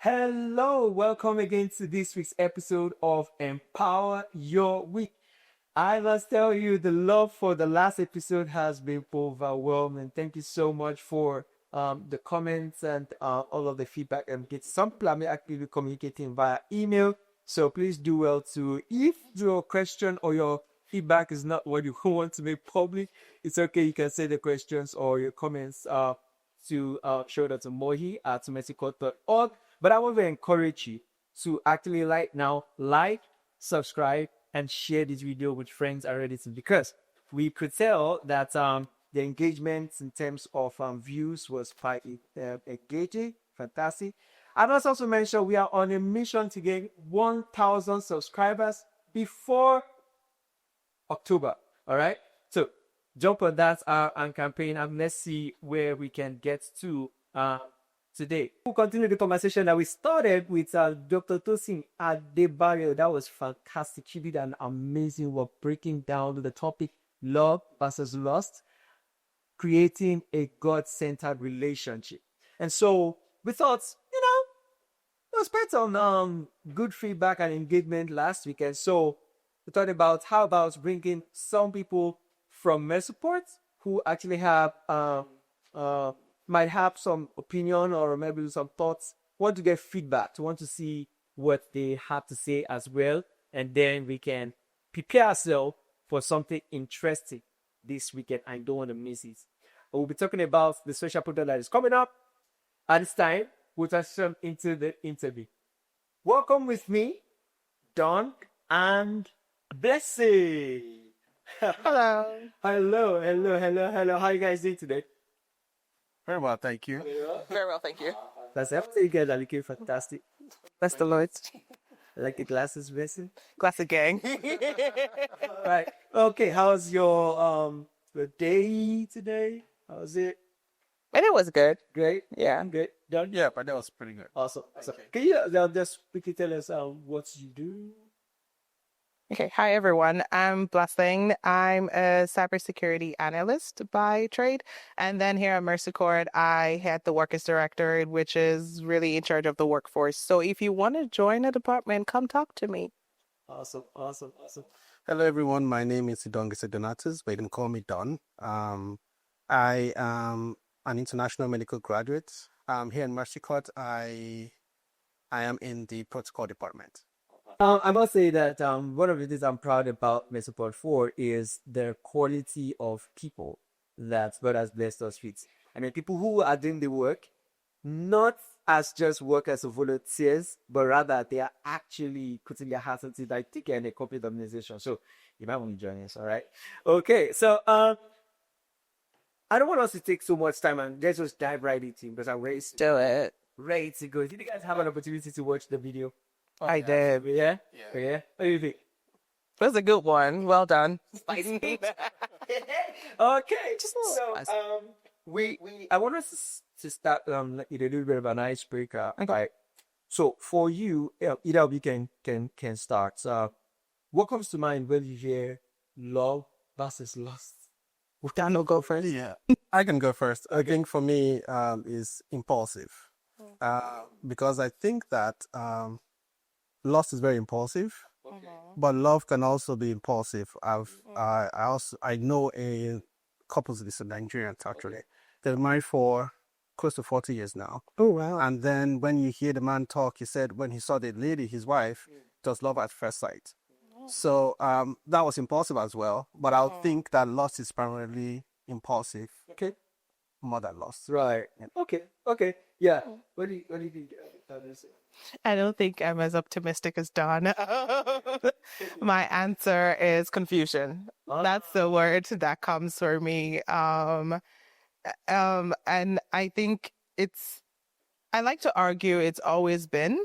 Hello, welcome again to this week's episode of Empower Your Week. I must tell you, the love for the last episode has been overwhelming. Thank you so much for the comments and all of the feedback. And get some people are actively communicating via email. So please do well to, if your question or your feedback is not what you want to make public, it's okay. You can say the questions or your comments to Mohi at mexico.org. But I want to encourage you to actually like, subscribe, and share this video with friends already, because we could tell that the engagement in terms of views was quite engaging, fantastic. I must also mention we are on a mission to get 1,000 subscribers before October. All right, so jump on that and campaign, and let's see where we can get to today. We'll continue the conversation that we started with Dr. Tosin Adebayo. That was fantastic. She did an amazing work breaking down the topic love versus lust, creating a God-centered relationship. And so we thought, it was based on good feedback and engagement last week. And so we thought about how about bringing some people from Mesoport who actually have might have some opinion or maybe some thoughts, want to get feedback, want to see what they have to say as well. And then we can prepare ourselves for something interesting this weekend. I don't want to miss it. We'll be talking about the social product that is coming up. At this time, we'll transition into the interview. Welcome with me, Don and Bessie. Hello. Hello. How are you guys doing today? Very well, thank you. Very well, thank you. That's after you guys are looking fantastic. Bless the Lord. I like the glasses, Bessie. Classic gang. Right. Okay. How's your day today? How's it? And it was good. Great. Yeah. Good. Done. Yeah, but that was pretty good. Awesome. Can you just quickly tell us what you do? Okay. Hi, everyone. I'm Blessing. I'm a cybersecurity analyst by trade. And then here at Mercy Court, I had the Workers Directorate, which is really in charge of the workforce. So if you want to join a department, come talk to me. Awesome. Hello, everyone. My name is Idongise Donatus, but you can call me Don. I am an international medical graduate. Here in Mercy Court, I am in the protocol department. I must say that one of the things I'm proud about Mesoport 4 is the quality of people that God has blessed us with. I mean, people who are doing the work, not as just workers or volunteers, but rather they are actually putting their hearts into it. I think in a corporate organization. So you might want to join us, all right? Okay, so I don't want us to take so much time, and let's just dive right into it because I'm ready to go. Did you guys have an opportunity to watch the video? I did. Yeah? What do you think? It was a good one. Well done. Okay. So I want us to start with a little bit of an icebreaker. Okay. Right? So for you, either of you can start. What comes to mind when you hear love versus lust? Daniel, go first. Yeah, I can go first. I think for me, is impulsive, because I think that lust is very impulsive, but love can also be impulsive. I know a couple of these Nigerians actually. They're married for close to 40 years now. Oh, wow. And then when you hear the man talk, he said when he saw the lady, his wife, it was love at first sight. So that was impulsive as well. But I'll think that lust is primarily impulsive, Okay. more than lust. Right. Okay. Yeah. What do you think? I don't think I'm as optimistic as Don. My answer is confusion. That's the word that comes for me. And I think I like to argue there's always been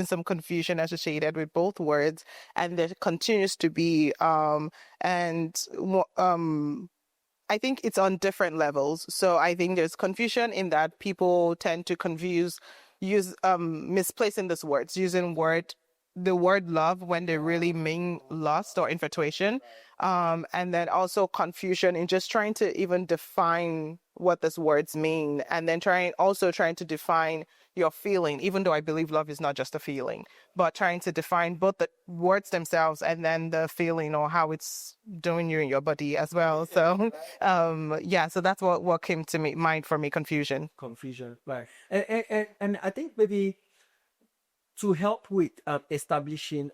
some confusion associated with both words, and there continues to be. I think it's on different levels. So I think there's confusion in that people tend to misplacing these words, using the word love when they really mean lust or infatuation. And then also confusion in just trying to even define what these words mean, and then trying to define your feeling, even though I believe love is not just a feeling, but trying to define both the words themselves and then the feeling or how it's doing you in your body as well. So, so that's what came to me mind for me, confusion. Confusion, right? And I think maybe to help with establishing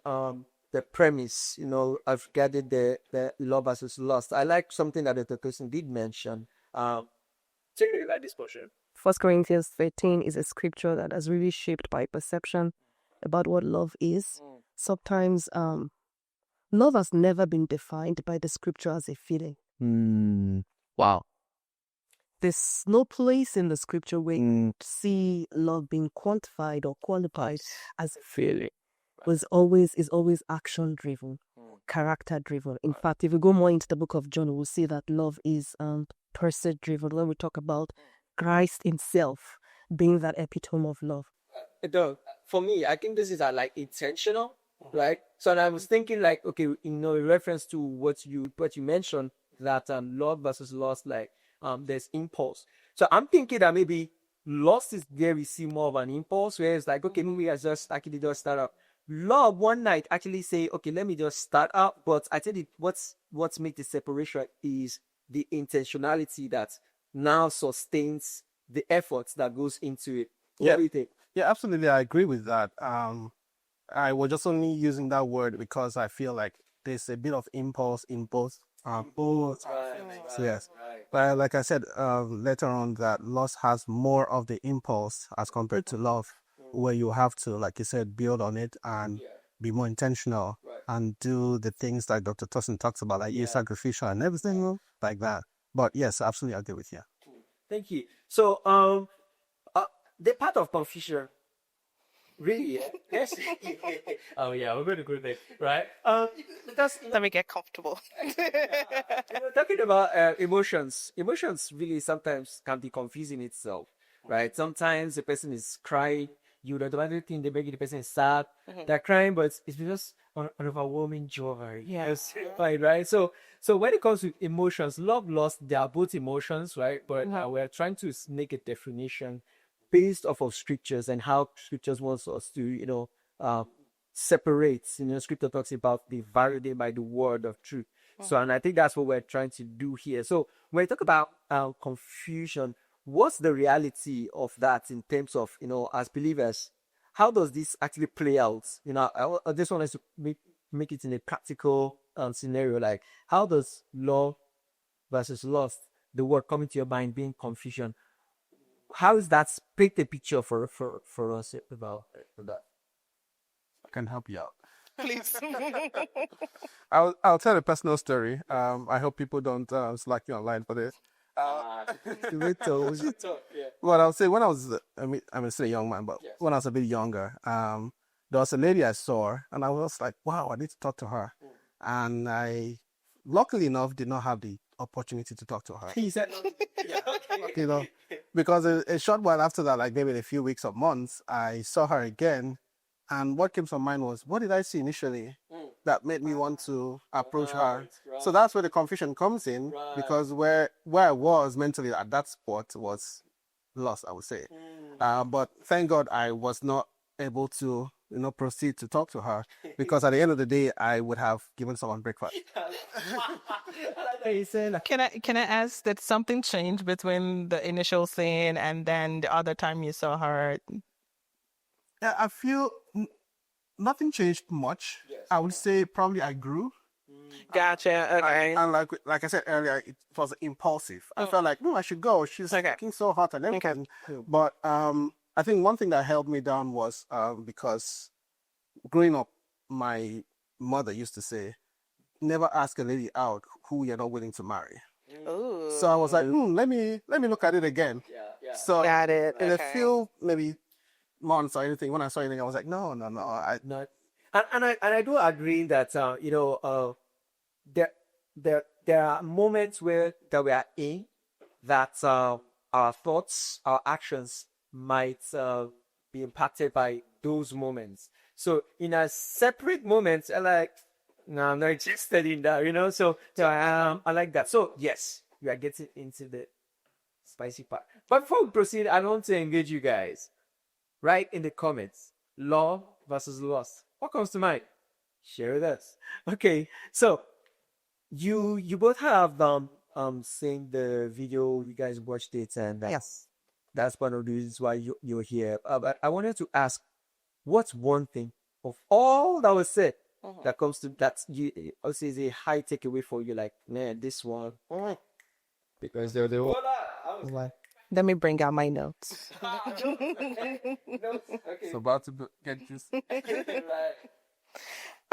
the premise, I've gathered the love versus lust. I like something that the person did mention. Take a look at this portion. First Corinthians 13 is a scripture that has really shaped my perception about what love is. Sometimes love has never been defined by the scripture as a feeling. Wow. There's no place in the scripture where you see love being quantified or qualified as a feeling. Is always action driven, character driven. In fact, if we go more into the book of John, we'll see that love is person driven. When we talk about Christ himself being that epitome of love. For me, I think this is like intentional, right? So and I was thinking like, okay, in reference to what you mentioned, that love versus lust, like there's impulse. So I'm thinking that maybe lust is there we see more of an impulse, where it's like, okay, maybe I just actually just start up. Love one night actually say, okay, let me just start out. But I tell you what's make the separation is the intentionality that now sustains the efforts that goes into it. What do you think? Yeah, absolutely. I agree with that. I was just only using that word because I feel like there's a bit of impulse in both. So yes. But like I said later on, that lust has more of the impulse as compared to love, where you have to, like you said, build on it and be more intentional and do the things like Dr. Tosin talks about, like you sacrificial and everything like that. But yes, absolutely, I agree with you. Thank you. So, the part of confusion, really, yes. Oh yeah, we're going to go there, right? Let me get comfortable. Talking about emotions really sometimes can be confusing itself, right? Sometimes the person is crying, you don't automatically think they maybe the person is sad, they're crying, but it's just an overwhelming joy. Yes, right. So when it comes to emotions, love, loss, they are both emotions, right? But we're trying to make a definition based off of scriptures and how scriptures wants us to separate. Scripture talks about the validate by the word of truth. So, and I think that's what we're trying to do here. So when we talk about confusion, what's the reality of that in terms of, as believers, how does this actually play out? I just want us to make it in a practical scenario. Like, how does love versus lust, the word coming to your mind being confusion, how is that paint a picture for us about that? I can help you out. Please. I'll tell a personal story. I hope people don't slack you online for this. Well, I'll say when I was, I'm still a young man, but when I was a bit younger, there was a lady I saw, and I was like, wow, I need to talk to her. And I, luckily enough, did not have the opportunity to talk to her. He said, Because a short while after that, like maybe in a few weeks or months, I saw her again. And what came to mind was, what did I see initially that made me want to approach her? So that's where the confusion comes in, because where I was mentally at that spot was lost, I would say. But thank God I was not able to, proceed to talk to her, because at the end of the day, I would have given someone breakfast. Can I ask, did something change between the initial scene and then the other time you saw her? Yeah, I feel nothing changed much. I would say probably I grew. Gotcha. Okay. And like I said earlier, it was impulsive. I felt like, no, I should go. She's looking so hot and everything. But I think one thing that held me down was because growing up, my mother used to say, never ask a lady out who you're not willing to marry. Ooh. So I was like, let me look at it again. So Got it. in a few maybe months or anything, when I saw anything, I was like, no. No. And I do agree that there are moments that we are in that our thoughts, our actions might be impacted by those moments. So in a separate moment, I like, no, I'm not interested in that, So I like that. So yes, we are getting into the spicy part. But before we proceed, I want to engage you guys. Write in the comments, love versus lust. What comes to mind? Share with us. Okay, so you both have seen the video. You guys watched it, and Yes. that's one of the reasons why you're here. But I wanted to ask, what's one thing of all that was said that comes to that's you also is a high takeaway for you? Like, man, this one because they're the one. Let me bring out my notes. Okay. It's about to get this.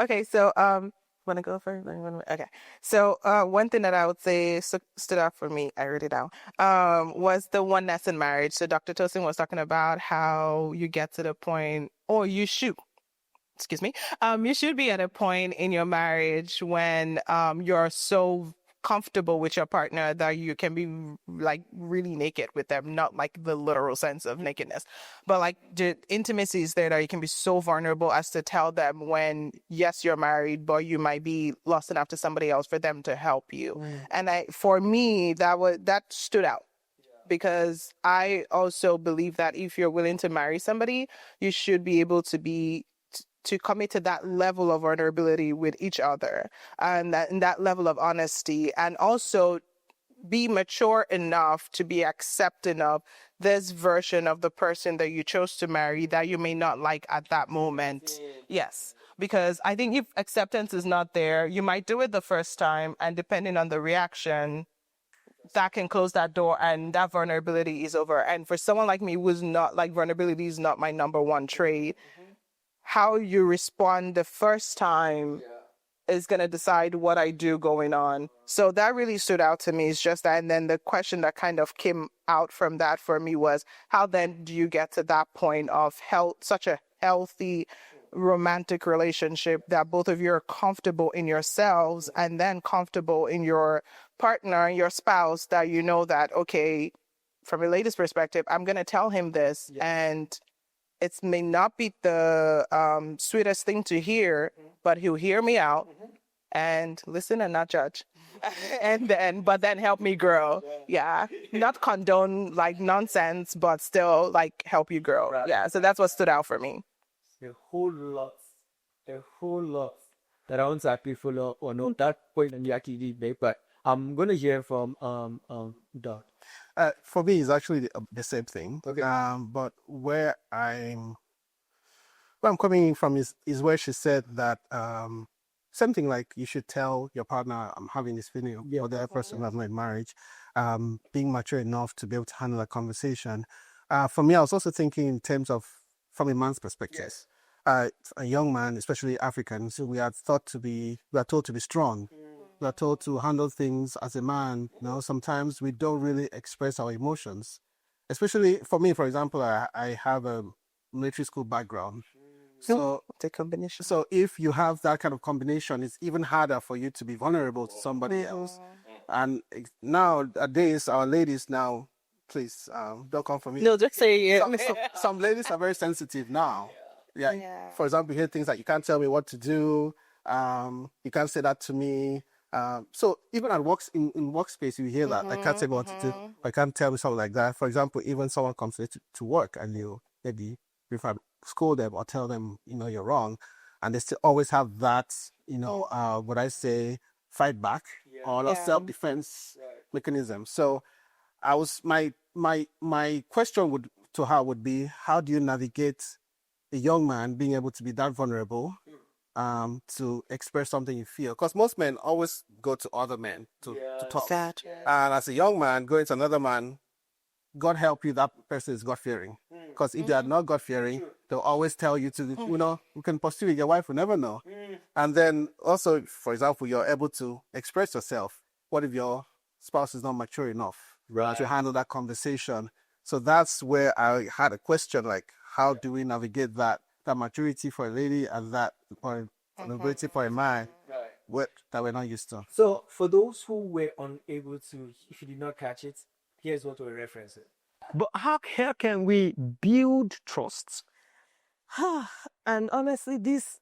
Okay, so want to go first? Okay, so one thing that I would say stood out for me, I wrote it down, was the oneness in marriage. So Dr. Tosin was talking about how you get to the point, or you should, excuse me, you should be at a point in your marriage when you're so comfortable with your partner that you can be like really naked with them, not like the literal sense of nakedness, but like the intimacy is there that you can be so vulnerable as to tell them when, yes, you're married, but you might be lusting after somebody else for them to help you. And for me, that stood out. Because I also believe that if you're willing to marry somebody, you should be able to commit to that level of vulnerability with each other, and that level of honesty, and also be mature enough to be accepting of this version of the person that you chose to marry that you may not like at that moment. Yes, because I think if acceptance is not there, you might do it the first time, and depending on the reaction, that can close that door and that vulnerability is over. And for someone like me who's not like, vulnerability is not my number one trait, how you respond the first time is going to decide what I do going on. So that really stood out to me. It's just that. And then the question that kind of came out from that for me was, how then do you get to that point of such a healthy romantic relationship that both of you are comfortable in yourselves and then comfortable in your partner, your spouse, that you know that, okay, from a lady's perspective, I'm going to tell him this, and it may not be the sweetest thing to hear, but he'll hear me out and listen and not judge. But then help me grow. Yeah. Not condone like nonsense, but still like help you grow. Yeah. So that's what stood out for me. A whole lot, that I want to actually follow or not that point and you actually did make, but I'm gonna hear from Doc. For me, it's actually the same thing. Okay. But where I'm coming from is where she said that something like you should tell your partner, I'm having this feeling, or the other person who has not in marriage, being mature enough to be able to handle a conversation. For me, I was also thinking in terms of from a man's perspective. Yes. A young man, especially Africans, we are told to be strong. We are told to handle things as a man. You know, sometimes we don't really express our emotions. Especially for me, for example, I have a military school background. So The combination. so if you have that kind of combination, it's even harder for you to be vulnerable to somebody else. And nowadays, our ladies now, please don't come for me. No, just say it. Some ladies are very sensitive now. Yeah. For example, you hear things like, you can't tell me what to do. You can't say that to me. So even at in workspace, you hear that, I can't tell you what to do. I can't tell me something like that. For example, even someone comes to work and you maybe if I scold them or tell them, you're wrong, and they still always have that, what I say, fight back or self-defense mechanism. So my question to her would be, how do you navigate a young man being able to be that vulnerable to express something you feel? Because most men always go to other men to talk. That. And as a young man going to another man, God help you, that person is God-fearing. Because if they are not God-fearing, they'll always tell you to, you can pursue it. Your wife will never know. And then also, for example, you're able to express yourself. What if your spouse is not mature enough to handle that conversation? So that's where I had a question, like, how do we navigate that maturity for a lady and that vulnerability for a man that we're not used to? So for those who were unable to, if you did not catch it, here's what we're referencing. But how can we build trust? And honestly, this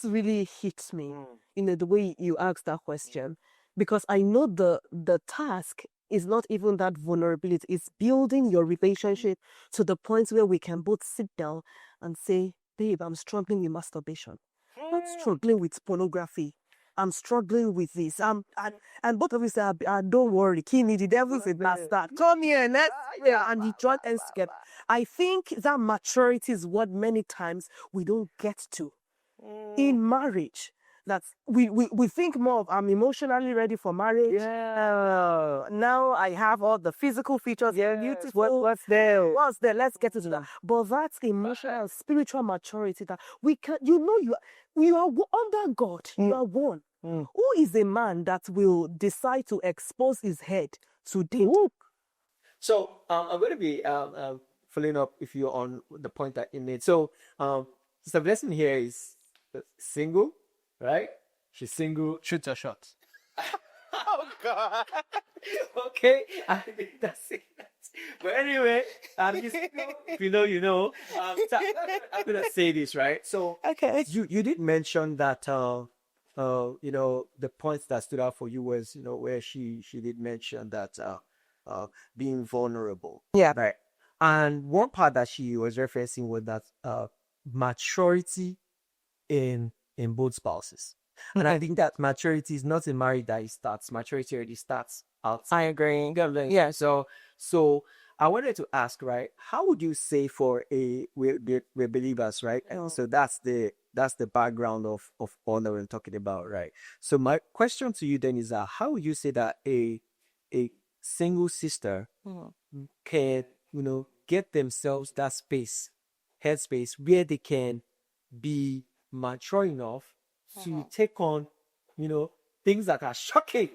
really hits me, the way you asked that question, because I know the task is not even that vulnerability. It's building your relationship to the point where we can both sit down and say, babe, I'm struggling with masturbation. I'm struggling with pornography. I'm struggling with this. And both of you say, don't worry, Kini, the devil's a bastard. Come here, and let's and you join hands together. I think that maturity is what many times we don't get to in marriage. That's we think more of I'm emotionally ready for marriage. Yeah. Now I have all the physical features. Yeah. Beautiful. What's there? What's there? Let's get into that. But that's emotional and spiritual maturity that we can. You are under God. You are one. Who is a man that will decide to expose his head to danger? So I'm going to be following up if you're on the point that you made. So Sister Blessing here is single, right? She's single. Shoot your shot. Oh God. Okay, I think that's it. But anyway, if you know, you know. So I'm gonna say this, right? So Okay. you did mention that the points that stood out for you was where she did mention that being vulnerable. Yeah. Right. And one part that she was referencing was that maturity in both spouses. And I think that maturity is not in marriage that it starts. Maturity already starts out. I agree. Yeah. So I wanted to ask, right? How would you say for we're believers, right? And so that's the background of all that we're talking about, right? So my question to you then is that how would you say that a single sister can get themselves that space, headspace where they can be mature enough to take on, things that are shocking.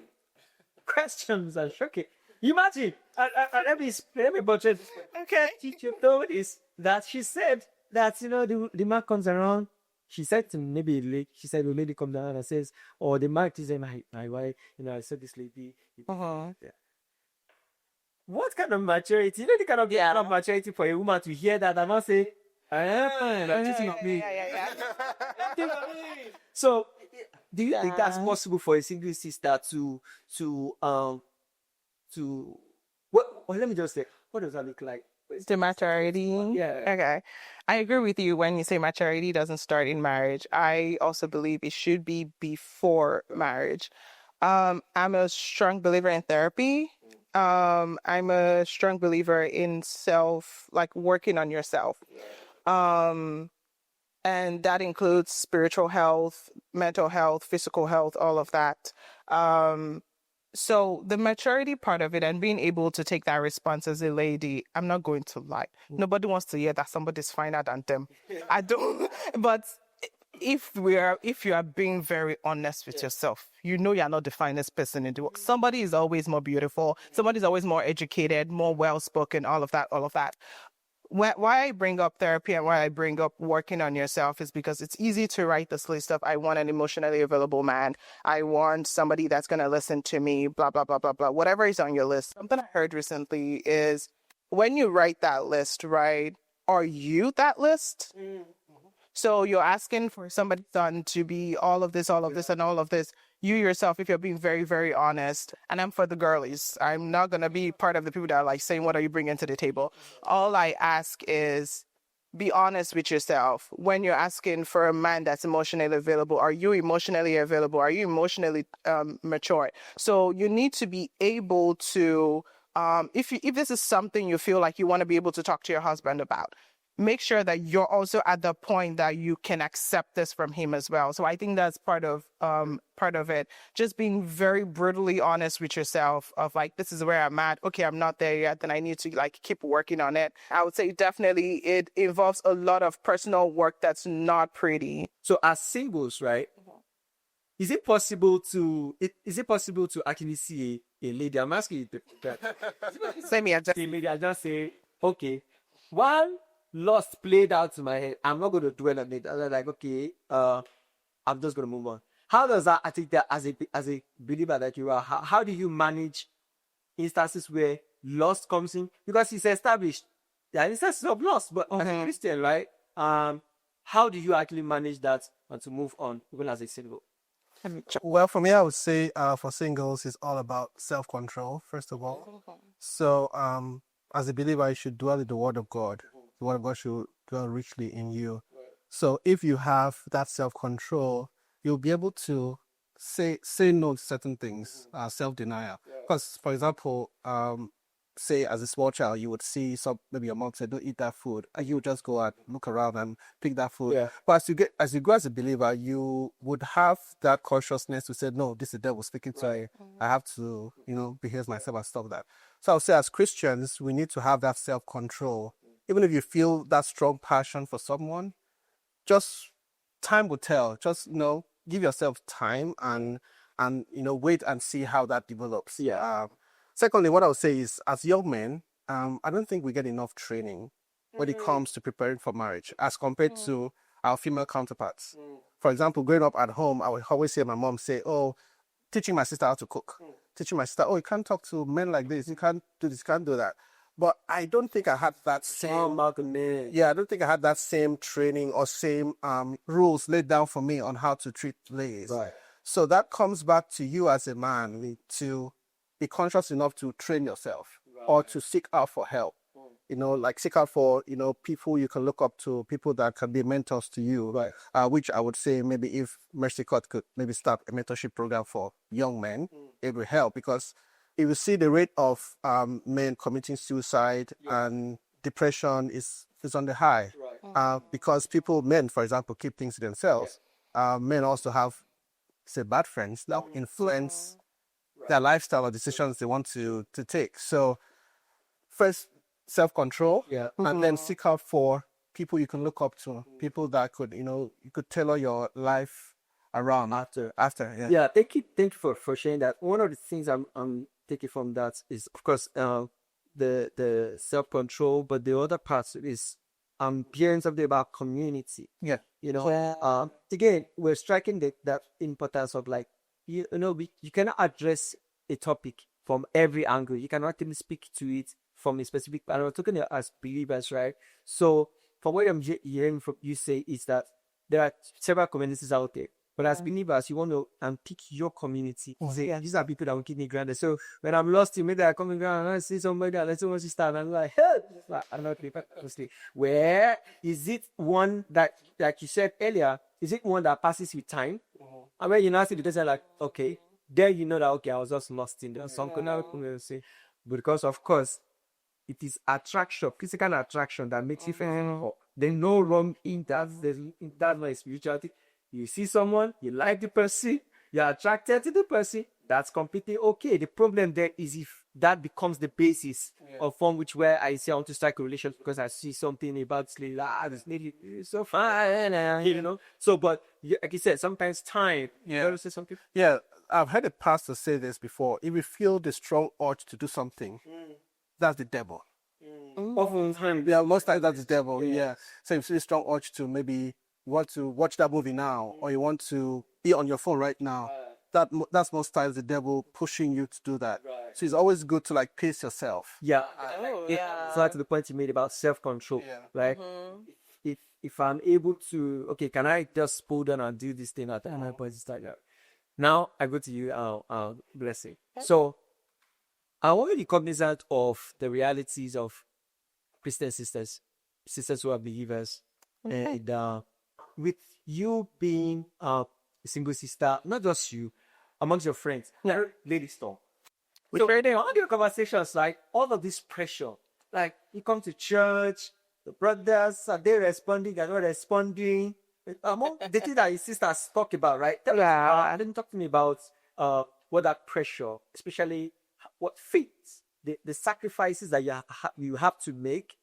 Questions are shocking. Imagine, let me budget. Okay. Teacher told is that she said that the man comes around. She said to maybe she said the lady come down and says, or the man is saying my wife, I said this lady. Yeah. What kind of maturity? The kind of maturity for a woman to hear that and not say, cheating on me. So, do you think that's possible for a single sister to well, let me just say, what does that look like? The maturity. Yeah. Okay. I agree with you when you say maturity doesn't start in marriage. I also believe it should be before marriage. I'm a strong believer in therapy. I'm a strong believer in working on yourself. And that includes spiritual health, mental health, physical health, all of that. So the maturity part of it and being able to take that response as a lady, I'm not going to lie. Nobody wants to hear that somebody's finer than them. I don't. But if you are being very honest with yourself, you're not the finest person in the world. Somebody is always more beautiful. Somebody's always more educated, more well-spoken, all of that. Why I bring up therapy and why I bring up working on yourself is because it's easy to write this list of I want an emotionally available man. I want somebody that's going to listen to me, blah, blah, blah, blah, blah. Whatever is on your list. Something I heard recently is when you write that list, right, are you that list? So you're asking for somebody's son to be all of this, and all of this. You yourself, if you're being very, very honest, and I'm for the girlies, I'm not going to be part of the people that are like saying, what are you bringing to the table? All I ask is be honest with yourself. When you're asking for a man that's emotionally available, are you emotionally available? Are you emotionally mature? So you need to be able to, if this is something you feel like you want to be able to talk to your husband about, make sure that you're also at the point that you can accept this from him as well. So I think that's part of it. Just being very brutally honest with yourself of like, this is where I'm at. Okay, I'm not there yet. Then I need to keep working on it. I would say definitely it involves a lot of personal work that's not pretty. So as singles, right? Is it possible to actually see a lady? I'm asking you that. Same here. A lady, I just say, okay, while lust played out to my head, I'm not going to dwell on it. I'm like, okay, I'm just going to move on. How does that, I think that as a believer that you are, how do you manage instances where lust comes in? Because it's established. There are instances of lust, but as a Christian, right? How do you actually manage that and to move on, even as a single? Well, for me, I would say for singles, it's all about self-control, first of all. So, as a believer, you should dwell in the Word of God. The Word of God should dwell richly in you. So, if you have that self-control, you'll be able to say no to certain things, self-denial. Because, for example, say as a small child, you would see maybe your mom said, "Don't eat that food," and you would just go and look around and pick that food. Yeah. But as you go as a believer, you would have that consciousness to say, "No, this is the devil speaking to me. I have to, behave myself and stop that." So I would say, as Christians, we need to have that self-control. Even if you feel that strong passion for someone, just time will tell. Just give yourself time and wait and see how that develops. Yeah. Secondly, what I would say is, as young men, I don't think we get enough training when it comes to preparing for marriage as compared to our female counterparts. For example, growing up at home, I would always hear my mom say, "Oh, teaching my sister how to cook, teaching my sister, oh, you can't talk to men like this, you can't do this, you can't do that." But I don't think I had that same. Yeah, I don't think I had that same training or same rules laid down for me on how to treat ladies. Right. So that comes back to you as a man to be conscious enough to train yourself or to seek out for help. Like seek out for, people you can look up to, people that can be mentors to you. Right. Which I would say maybe if Mercy Court could maybe start a mentorship program for young men, it will help, because if you see the rate of men committing suicide and depression is on the high. Because men, for example, keep things to themselves. Men also have, say, bad friends that influence their lifestyle or decisions they want to take. So first, self-control, and then seek out for people you can look up to, people that could, you could tailor your life around after. Yeah, thank you for sharing that. One of the things I'm taking from that is, of course, the self-control, but the other part is hearing something about community. Yeah. Again, we're striking that importance of, like, you cannot address a topic from every angle. You cannot even speak to it from a specific, and we're talking as believers, right? So from what I'm hearing from you say is that there are several communities out there. But as believers, you want to pick your community. Say, these are people that will keep me grounded. So when I'm lost, maybe I come and go and I see somebody and I see what she start, and I'm like, hey, I'm not honestly. Where is it one that, like you said earlier, is it one that passes with time? And when you now see the person, like, okay, then you know that, okay, I was just lost in there. Some could now come and say, but because of course, it is attraction, physical attraction that makes you feel. There's no wrong in that. That's my spirituality. You see someone, you like the person, you're attracted to the person, that's completely okay. The problem there is if that becomes the basis of from which where I say I want to strike a relationship because I see something about this lady, this lady is so fine, So, but like you said, sometimes time. You want to say something? Yeah, I've heard a pastor say this before. If you feel the strong urge to do something, that's the devil. Oftentimes, Most times that's the devil. Yeah. So if you feel a strong urge to maybe you want to watch that movie now, or you want to be on your phone right now, that's most times the devil pushing you to do that. So it's always good to pace yourself. Yeah. So to the point you made about self-control, right? If I'm able to, okay, can I just pull down and do this thing at time? Now I go to you, blessing. So I'm already cognizant of the realities of Christian sisters who are believers, and with you being a single sister, not just you, amongst your friends, ladies talk. So all the conversations, like all of this pressure, like you come to church, the brothers, are they responding? They're not responding. Among the thing that your sisters talk about, right? I didn't talk to me about what that pressure, especially what faith, the sacrifices that you have to make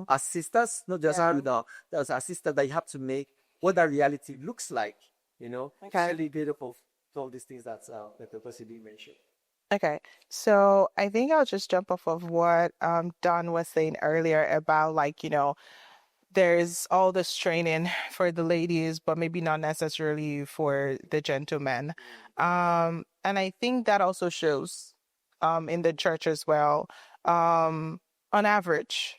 as sisters, not just as sisters that you have to make, what that reality looks like, Really beautiful, all these things that the person did mention. Okay, so I think I'll just jump off of what Don was saying earlier about there's all this training for the ladies, but maybe not necessarily for the gentlemen. And I think that also shows in the church as well. On average,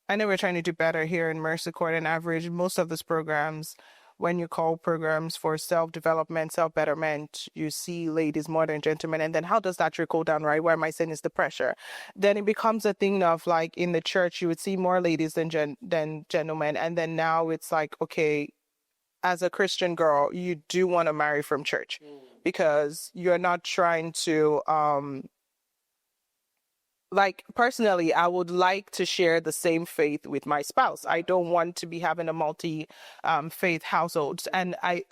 I know we're trying to do better here in Mercy Court. On average, most of these programs when you call programs for self-development, self-betterment, you see ladies more than gentlemen. And then how does that trickle down, right? Where am I saying is the pressure? Then it becomes a thing of like in the church, you would see more ladies than gentlemen. And then now it's like, okay, as a Christian girl, you do want to marry from church because you're not trying to like personally, I would like to share the same faith with my spouse. I don't want to be having a multi faith household. And I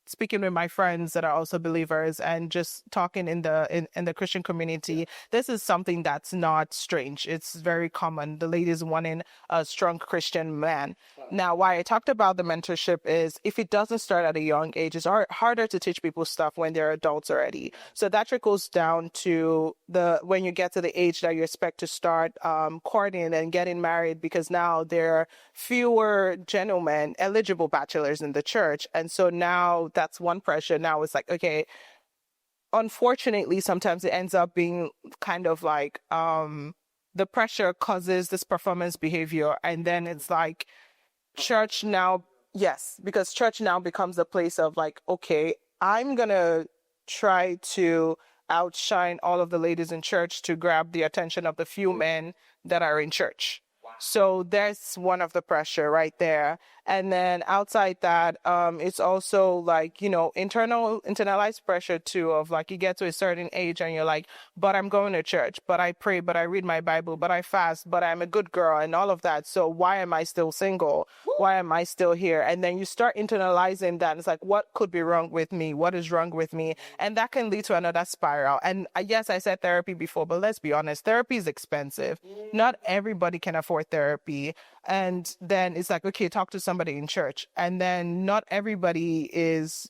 speaking with my friends that are also believers and just talking in the Christian community, this is something that's not strange. It's very common. The ladies wanting a strong Christian man. Now, why I talked about the mentorship is if it doesn't start at a young age, it's harder to teach people stuff when they're adults already. So that trickles down to when you get to the age that you expect to start courting and getting married, because now there are fewer gentlemen, eligible bachelors in the church. And so now that's one pressure. Now it's like, okay, unfortunately, sometimes it ends up being kind of like the pressure causes this performance behavior. And then it's like church now, yes, because church now becomes a place of like, okay, I'm going to try to outshine all of the ladies in church to grab the attention of the few men that are in church. So there's one of the pressure right there. And then outside that, it's also like, internalized pressure too, of like you get to a certain age and you're like, but I'm going to church, but I pray, but I read my Bible, but I fast, but I'm a good girl and all of that. So why am I still single? Why am I still here? And then you start internalizing that. It's like, what could be wrong with me? What is wrong with me? And that can lead to another spiral. And yes, I said therapy before, but let's be honest, therapy is expensive. Not everybody can afford therapy. And then it's like, okay, talk to somebody in church. And then not everybody is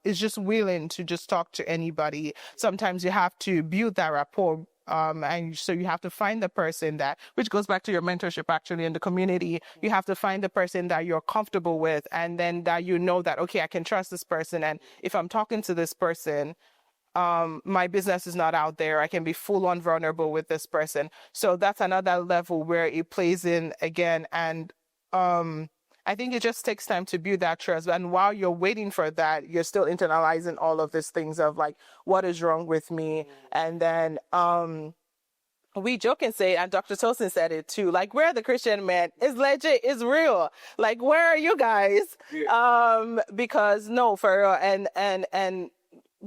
is just willing to just talk to anybody. Sometimes you have to build that rapport. And so you have to find the person which goes back to your mentorship actually in the community. You have to find the person that you're comfortable with, and then that you know that, okay, I can trust this person. And if I'm talking to this person, my business is not out there. I can be full on vulnerable with this person. So that's another level where it plays in again. And I think it just takes time to build that trust. And while you're waiting for that, you're still internalizing all of these things of like, what is wrong with me? And then we joke and say, and Dr. Tosin said it too, like, where are the Christian men? It's legit, it's real. Like, where are you guys? Because no, for real. And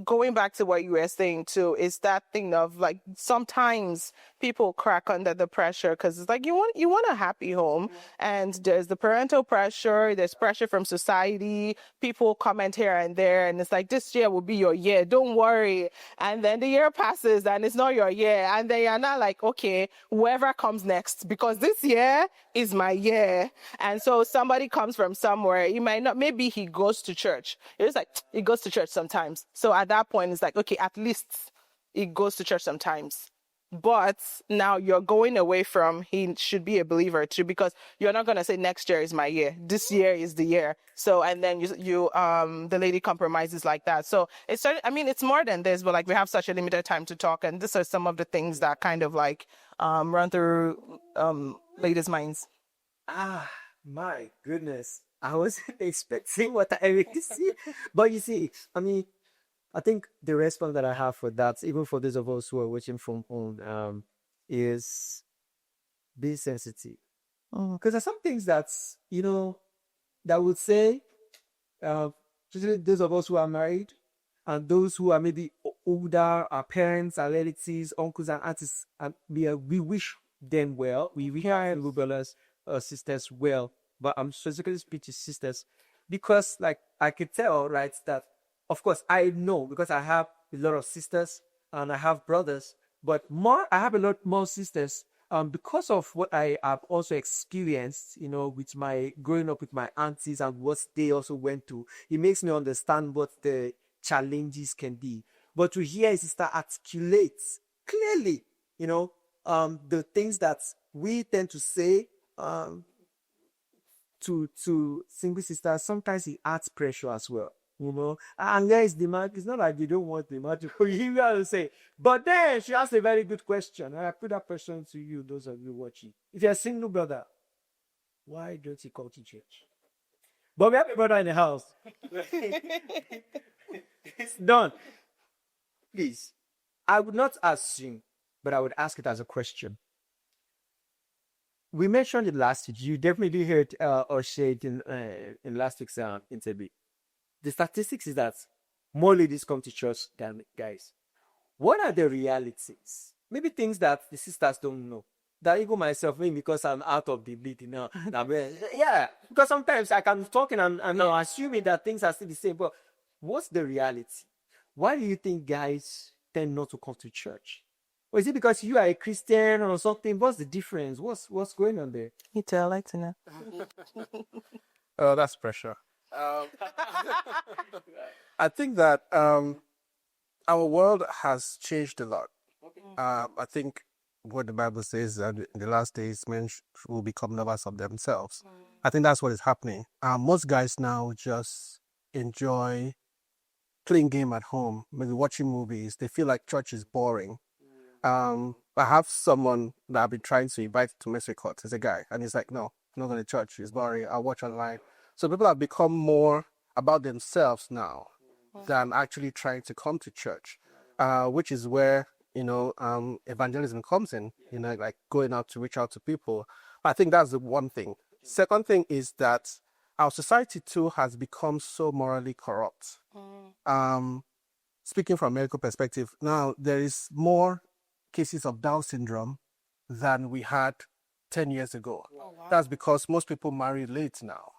going back to what you were saying too, is that thing of like sometimes people crack under the pressure because it's like you want a happy home, and there's the parental pressure, there's pressure from society, people comment here and there, and it's like this year will be your year, don't worry. And then the year passes and it's not your year, and then you're not like, okay, whoever comes next, because this year is my year. And so somebody comes from somewhere, you might not, maybe he goes to church. It's like he goes to church sometimes. So at that point, it's like, okay, at least he goes to church sometimes. But now you're going away from he should be a believer too, because you're not going to say next year is my year. This year is the year. So, and then the lady compromises like that. So it's more than this, but like we have such a limited time to talk. And these are some of the things that kind of like run through ladies' minds. Ah, my goodness. I wasn't expecting what I really see. But you see, I think the response that I have for that, even for those of us who are watching from home, is be sensitive. Because there's some things that would say, especially those of us who are married and those who are maybe older, our parents, our relatives, uncles and aunts, and we wish them well. We wish our little brothers, sisters well. But I'm specifically speaking to sisters because, like, I could tell, right, that of course I know because I have a lot of sisters and I have brothers, but I have a lot more sisters because of what I have also experienced, with my growing up with my aunties and what they also went through. It makes me understand what the challenges can be. But to hear a sister articulate clearly, the things that we tend to say to single sisters, sometimes it adds pressure as well. And there is the man. It's not like you don't want the man to you to say. But then she asked a very good question. And I put that question to you, those of you watching. If you're a single brother, why don't you come to church? But we have a brother in the house. It's done. Please, I would not assume, but I would ask it as a question. We mentioned it last week. You definitely heard or shared in last week's interview. The statistics is that more ladies come to church than guys. What are the realities? Maybe things that the sisters don't know. That even myself, maybe because I'm out of the lead now. Yeah, because sometimes I can be talking and I'm assuming that things are still the same. But what's the reality? Why do you think guys tend not to come to church? Or is it because you are a Christian or something? What's the difference? What's going on there? You tell, I'd like to know. Oh, that's pressure. I think that our world has changed a lot. I think what the Bible says that in the last days men will become lovers of themselves. I think that's what is happening. Most guys now just enjoy playing game at home, maybe watching movies. They feel like church is boring. I have someone that I've been trying to invite to Mystery Court. He's a guy, and he's like, no, I'm not going to church. It's boring. I'll watch online. So people have become more about themselves now than actually trying to come to church, which is where, evangelism comes in, like going out to reach out to people. I think that's the one thing. Second thing is that our society too has become so morally corrupt. Speaking from a medical perspective, now there is more cases of Down syndrome than we had 10 years ago. Oh, wow. That's because most people marry late now.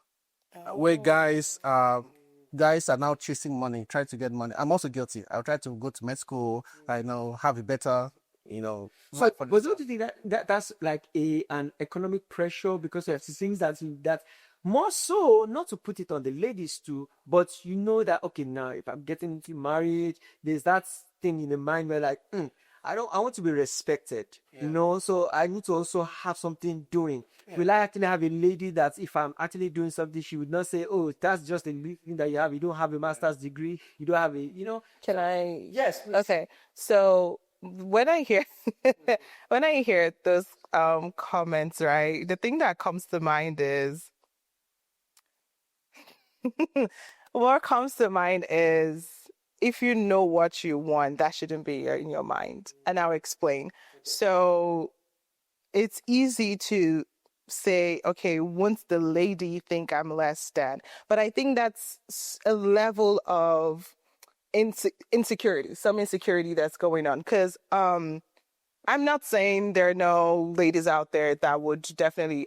Where guys are now chasing money, trying to get money. I'm also guilty. I'll try to go to med school, have a better, So, but don't you think that's like an economic pressure because of the things that more so, not to put it on the ladies too, but you know that, okay, now if I'm getting into marriage, there's that thing in the mind where like, I want to be respected, so I need to also have something doing. Yeah. Will I actually have a lady that if I'm actually doing something, she would not say, oh, that's just a thing that you have. You don't have a master's degree. You don't have Can I? Yes, please. Okay. So when I hear those comments, right, the thing that comes to mind is what comes to mind is if you know what you want, that shouldn't be in your mind. And I'll explain. So it's easy to say, okay, won't the lady think I'm less than? But I think that's a level of insecurity, some insecurity that's going on. Because I'm not saying there are no ladies out there that would definitely,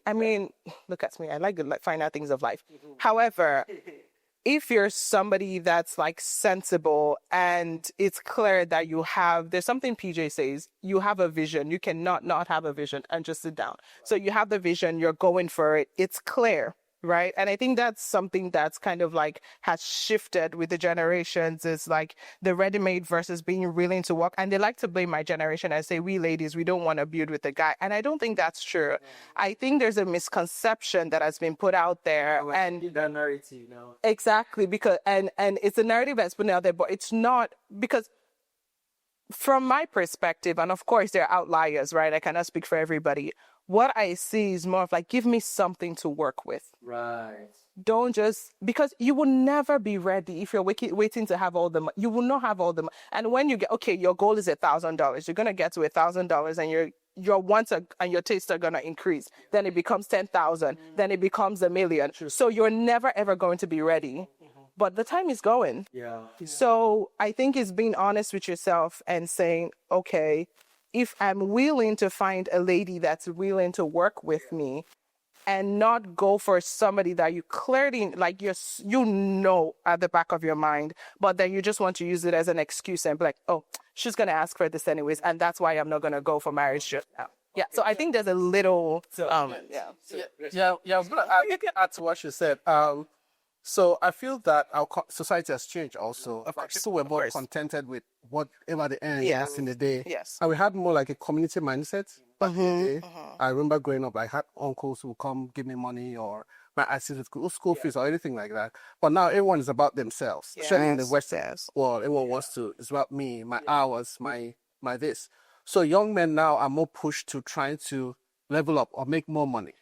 look at me, I like to find out things of life. However, if you're somebody that's like sensible and it's clear that there's something PJ says, you have a vision, you cannot not have a vision and just sit down. So you have the vision, you're going for it, it's clear, right? And I think that's something that's kind of like has shifted with the generations, is like the ready-made versus being willing to work. And they like to blame my generation and say, we ladies, we don't want to build with the guy. And I don't think that's true. I think there's a misconception that has been put out there. And that narrative now. Exactly, because and it's a narrative that's put out there, but it's not, because from my perspective, and of course there are outliers, right? I cannot speak for everybody. What I see is more of like, give me something to work with. Right. Don't just, because you will never be ready if you're waiting to have all the money. You will not have all the money. And when you get, okay, your goal is $1,000. You're going to get to $1,000 and your wants and your tastes are going to increase. Then it becomes 10,000. Then it becomes $1 million. True. So you're never, ever going to be ready. But the time is going. Yeah. So I think it's being honest with yourself and saying, okay, if I'm willing to find a lady that's willing to work with me, and not go for somebody that you clearly, like, at the back of your mind, but then you just want to use it as an excuse and be like, oh, she's going to ask for this anyways, and that's why I'm not going to go for marriage just now. Yeah, so I think there's a little, I was going to add to what you said. So I feel that our society has changed also. Of course. People were more contented with whatever they earned back in the day. Yes. And we had more like a community mindset back in the day. I remember growing up, I had uncles who would come give me money or my assist with school fees or anything like that. But now everyone is about themselves. Yes. Especially in the Western world, everyone wants to, it's about me, my hours, my this. So young men now are more pushed to trying to level up or make more money.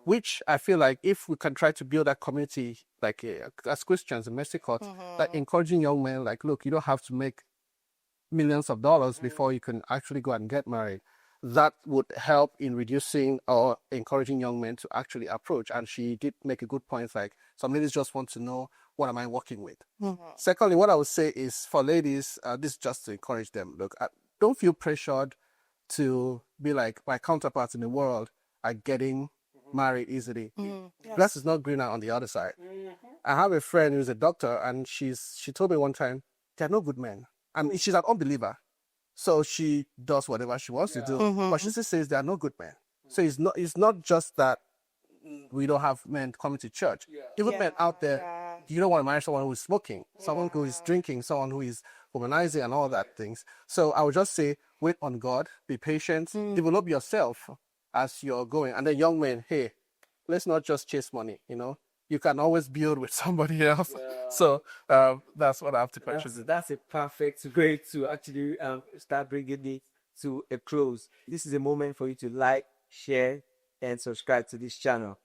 which I feel like if we can try to build that community, like as Christians in Mexico, like encouraging young men, like, look, you don't have to make millions of dollars before you can actually go and get married. That would help in reducing or encouraging young men to actually approach. And she did make a good point, like some ladies just want to know, what am I working with? Secondly, what I would say is for ladies, this is just to encourage them. Look, don't feel pressured to be like my counterparts in the world are getting married easily. Grass is not greener on the other side. I have a friend who's a doctor, and she told me one time, there are no good men. I mean, she's an unbeliever, so she does whatever she wants to do. But she still says there are no good men. So it's not just that we don't have men coming to church. Even men out there, you don't want to marry someone who is smoking, someone who is drinking, someone who is womanizing and all that things. So I would just say, wait on God, be patient, develop yourself as you're going. And then young men, hey, let's not just chase money, You can always build with somebody else. So that's what I have to question. That's a perfect way to actually start bringing it to a close. This is a moment for you to like, share, and subscribe to this channel.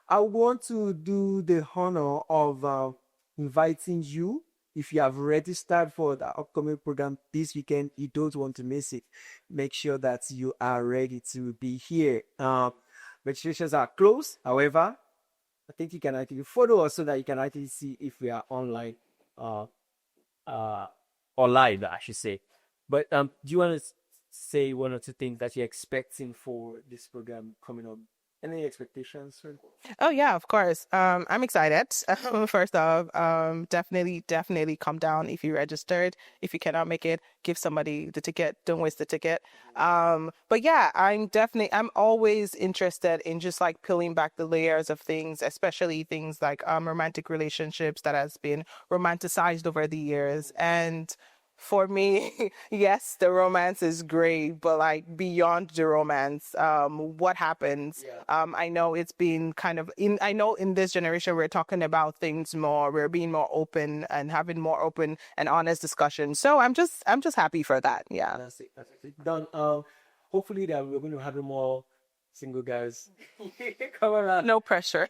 I want to do the honor of inviting you. If you have registered for the upcoming program this weekend, you don't want to miss it. Make sure that you are ready to be here. Registrations are closed. However, I think you can actually follow us so that you can actually see if we are online, or live, I should say. But do you want to say one or two things that you're expecting for this program coming up? Any expectations? Oh yeah, of course. I'm excited. First off, definitely come down if you registered. If you cannot make it, give somebody the ticket. Don't waste the ticket. But yeah, I'm always interested in just like peeling back the layers of things, especially things like romantic relationships that has been romanticized over the years. And for me, yes, the romance is great, but like beyond the romance, what happens? I know it's been kind of I know in this generation we're talking about things more. We're being more open and having more open and honest discussion. So I'm just happy for that. Yeah. That's it. Done. Hopefully that we're going to have more single guys come around. No pressure.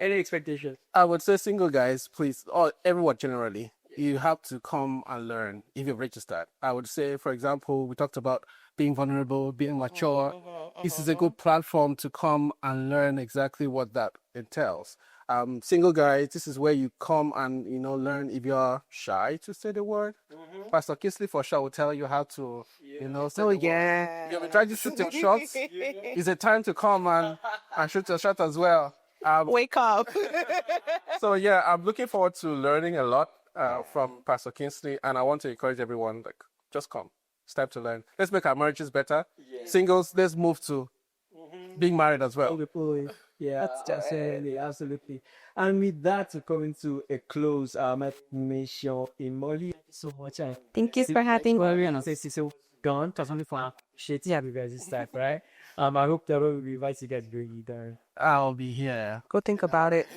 Any expectations? I would say single guys, please, or everyone generally. You have to come and learn if you've registered. I would say, for example, we talked about being vulnerable, being mature. This is a good platform to come and learn exactly what that entails. Single guys, this is where you come and, learn if you're shy to say the word. Pastor Kisley for sure will tell you how to, say the word. You've been trying to shoot your shots. It's a time to come and shoot your shot as well. Wake up. So yeah, I'm looking forward to learning a lot from Pastor Kingsley, and I want to encourage everyone, like, just come. It's time to learn. Let's make our marriages better. Singles, let's move to being married as well. Yeah, that's just absolutely. And with that, to coming to a close, my mission in Moli. So much. Thank you for having me. So gone. That's only for shitty happy guys this time, right? I hope that will be invited to get bring there. I'll be here. Go think about it.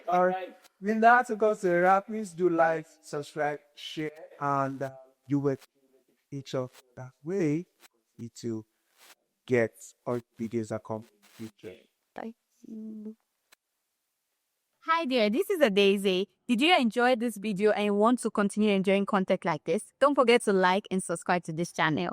All right. With that, to go to the wrap, please do like, subscribe, share, and you will each of that way you to get our videos that come future. Bye. Hi there, this is Daisy. Did you enjoy this video and want to continue enjoying content like this? Don't forget to like and subscribe to this channel.